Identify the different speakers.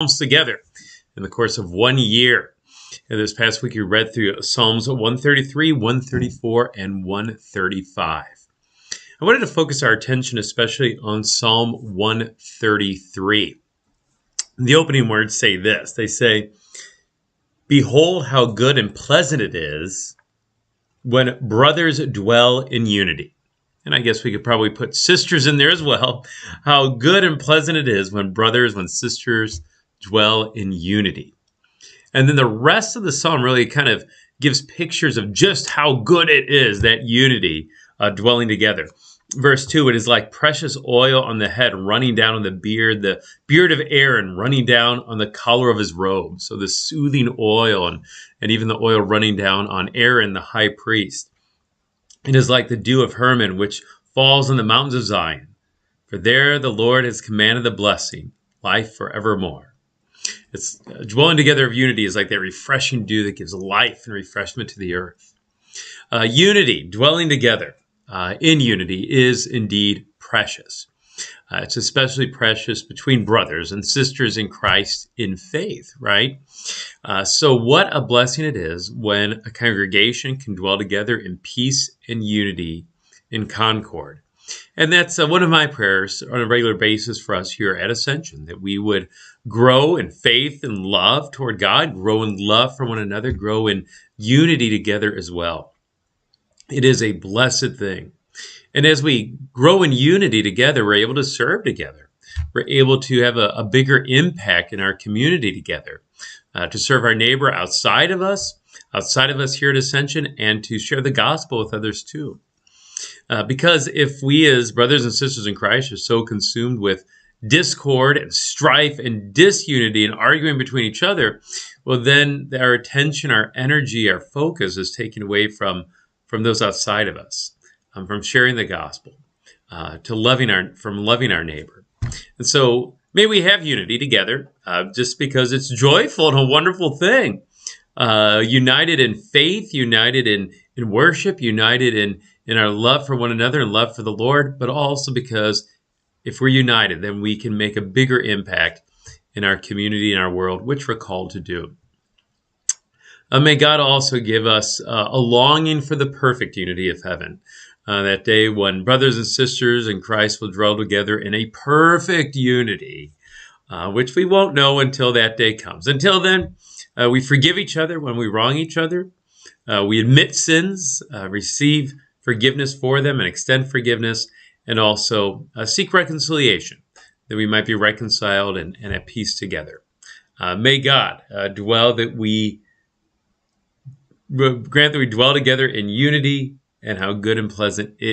Speaker 1: Psalms together in the course of 1 year. And this past week, we read through Psalms 133, 134, and 135. I wanted to focus our attention especially on Psalm 133. The opening words say this. They say, "Behold how good and pleasant it is when brothers dwell in unity." And I guess we could probably put sisters in there as well. How good and pleasant it is when sisters dwell in unity. And then the rest of the psalm really kind of gives pictures of just how good it is, that unity dwelling together. Verse 2, it is like precious oil on the head running down on the beard of Aaron running down on the collar of his robe. So the soothing oil and even the oil running down on Aaron, the high priest. It is like the dew of Hermon, which falls on the mountains of Zion. For there the Lord has commanded the blessing, life forevermore. It's dwelling together of unity is like that refreshing dew that gives life and refreshment to the earth. Unity, dwelling together in unity, is indeed precious. It's especially precious between brothers and sisters in Christ in faith, right? So what a blessing it is when a congregation can dwell together in peace and unity in concord. And that's one of my prayers on a regular basis for us here at Ascension, that we would grow in faith and love toward God, grow in love for one another, grow in unity together as well. It is a blessed thing. And as we grow in unity together, we're able to serve together. We're able to have a bigger impact in our community together, to serve our neighbor outside of us here at Ascension, and to share the gospel with others too. Because if we as brothers and sisters in Christ are so consumed with discord and strife and disunity and arguing between each other, well, then our attention, our energy, our focus is taken away from those outside of us. From sharing the gospel, from loving our neighbor. And so may we have unity together, just because it's joyful and a wonderful thing. United in faith, united in worship, united in our love for one another and love for the Lord, but also because if we're united, then we can make a bigger impact in our community and our world, which we're called to do. May God also give us a longing for the perfect unity of heaven. That day when brothers and sisters in Christ will dwell together in a perfect unity, which we won't know until that day comes. Until then, we forgive each other when we wrong each other. We admit sins, receive forgiveness for them, and extend forgiveness, and also seek reconciliation, that we might be reconciled and at peace together. May God grant that we dwell together in unity, and how good and pleasant it